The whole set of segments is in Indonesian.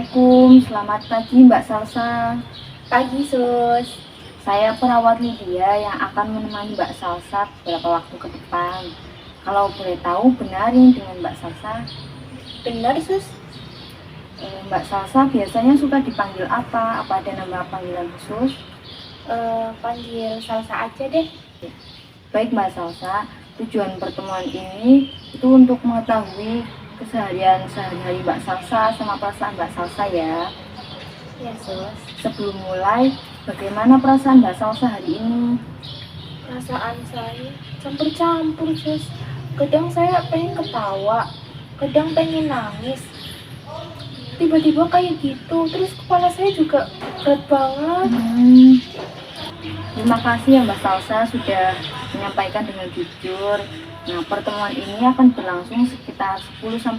Assalamualaikum, selamat pagi Mbak Salsa. Pagi, Sus. Saya perawat Lydia yang akan menemani Mbak Salsa beberapa waktu ke depan. Kalau boleh tahu, benar ini dengan Mbak Salsa? Benar, Sus. Mbak Salsa biasanya suka dipanggil apa? Apa ada nama panggilan khusus? Panggil Salsa aja deh. Baik Mbak Salsa, tujuan pertemuan ini itu untuk mengetahui keseharian sehari-hari Mbak Salsa sama perasaan Mbak Salsa ya. Ya, Sus. Sebelum mulai, bagaimana perasaan Mbak Salsa hari ini? Perasaan saya campur-campur, Sus. Kadang saya pengen ketawa, kadang pengen nangis. Tiba-tiba kayak gitu, terus kepala saya juga berat banget. Terima kasih ya Mbak Salsa sudah menyampaikan dengan jujur. Nah, pertemuan ini akan berlangsung sekitar 10-15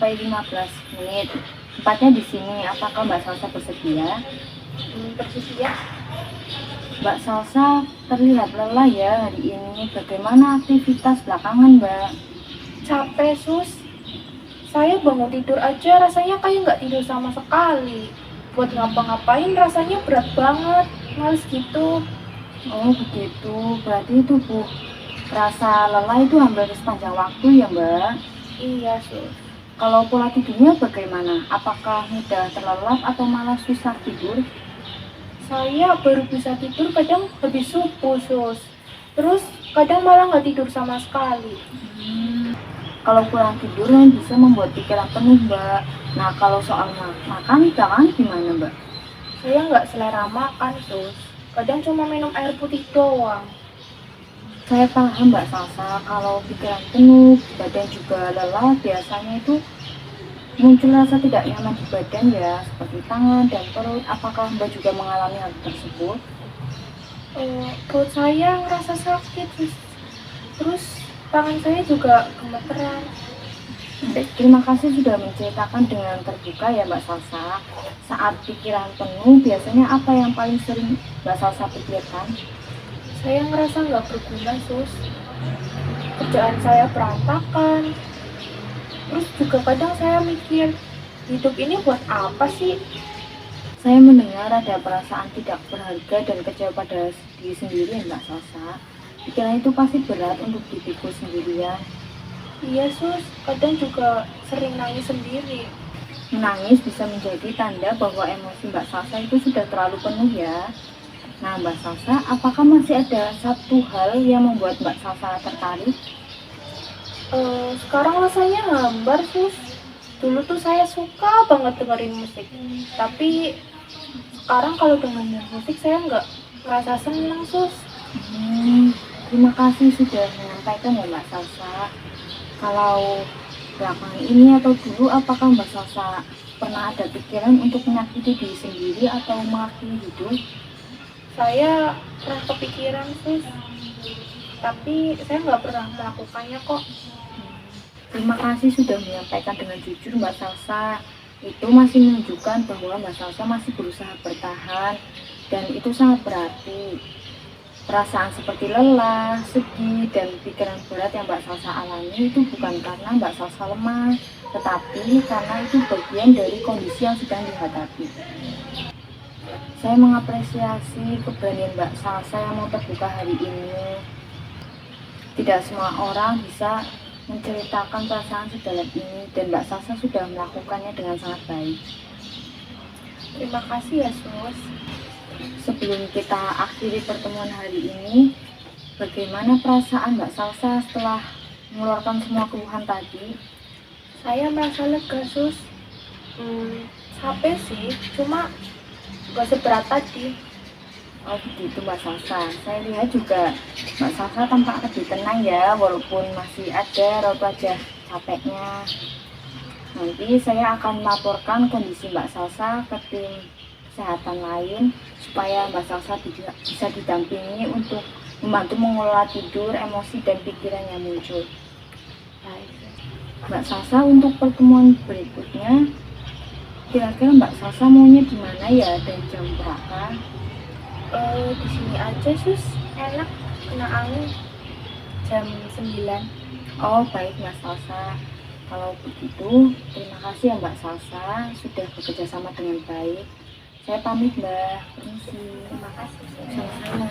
menit. Tempatnya di sini. Apakah Mbak Salsa bersedia? Bersedia. Mbak Salsa terlihat lelah ya hari ini. Bagaimana aktivitas belakangan, Mbak? Capek, Sus. Saya bangun tidur aja rasanya kayak nggak tidur sama sekali. Buat ngapa-ngapain rasanya berat banget, males gitu. Oh begitu, berarti tubuh rasa lelah itu hampir sepanjang waktu ya Mbak? Iya, Sus. Kalau pola tidurnya bagaimana? Apakah mudah terlelap atau malah susah tidur? Saya baru bisa tidur kadang habis subuh, Sus. Terus kadang malah nggak tidur sama sekali. Kalau kurang tidur yang bisa membuat pikiran penuh Mbak. Nah kalau soal makan, jangan gimana Mbak? Saya nggak selera makan, Sus. Kadang cuma minum air putih doang. Saya paham Mbak Salsa, kalau pikiran penuh, badan juga lelah, biasanya itu muncul rasa tidak nyaman di badan ya, seperti tangan dan perut. Apakah Mbak juga mengalami hal tersebut? Perut saya ngerasa sakit, Sus. Terus tangan saya juga gemeteran. Terima kasih sudah menceritakan dengan terbuka ya Mbak Salsa. Saat pikiran penuh, biasanya apa yang paling sering Mbak Salsa pikirkan? Saya ngerasa nggak berguna, Sus. Kerjaan saya berantakan. Terus juga kadang saya mikir, hidup ini buat apa sih? Saya mendengar ada perasaan tidak berharga dan kecewa pada diri sendiri ya Mbak Salsa. Pikiran itu pasti berat untuk dipikul sendirian. Iya, Sus. Kadang juga sering nangis sendiri. Menangis bisa menjadi tanda bahwa emosi Mbak Salsa itu sudah terlalu penuh ya. Nah Mbak Salsa, apakah masih ada satu hal yang membuat Mbak Salsa tertarik? Sekarang rasanya hambar, Sus. Dulu tuh saya suka banget dengerin musik. Tapi sekarang kalau dengerin musik saya nggak merasa senang, Sus. Terima kasih sudah menyampaikan ya Mbak Salsa. Kalau belakangan ini atau dulu, apakah Mbak Salsa pernah ada pikiran untuk menyakiti diri sendiri atau mengakhiri hidup? Saya pernah kepikiran, Sus. Tapi saya nggak pernah melakukannya kok. Terima kasih sudah menyampaikan dengan jujur Mbak Salsa. Itu masih menunjukkan bahwa Mbak Salsa masih berusaha bertahan, dan itu sangat berarti. Perasaan seperti lelah, sedih, dan pikiran berat yang Mbak Salsa alami itu bukan karena Mbak Salsa lemah, tetapi karena itu bagian dari kondisi yang sedang dihadapi. Saya mengapresiasi keberanian Mbak Salsa yang mau terbuka hari ini. Tidak semua orang bisa menceritakan perasaan sedalam ini, dan Mbak Salsa sudah melakukannya dengan sangat baik. Terima kasih ya, Sus. Sebelum kita akhiri pertemuan hari ini, bagaimana perasaan Mbak Salsa setelah mengeluarkan semua keluhan tadi? Saya merasa lega, Sus. Capek sih, cuma gak seberat tadi. Oh begitu Mbak Salsa. Saya lihat juga Mbak Salsa tampak lebih tenang ya, walaupun masih ada raut wajah capeknya. Nanti saya akan melaporkan kondisi Mbak Salsa ke tim kesehatan lain supaya Mbak Salsa bisa didampingi untuk membantu mengelola tidur, emosi, dan pikiran yang muncul. Mbak Salsa, untuk pertemuan berikutnya, kira-kira Mbak Salsa maunya di mana ya dan jam berapa? Di sini aja, Sus. Enak, kena angin. Jam 9. Oh baik Mbak Salsa. Kalau begitu, terima kasih ya Mbak Salsa sudah bekerja sama dengan baik. Saya pamit Mbak, permisi. Terima kasih. Sama-sama.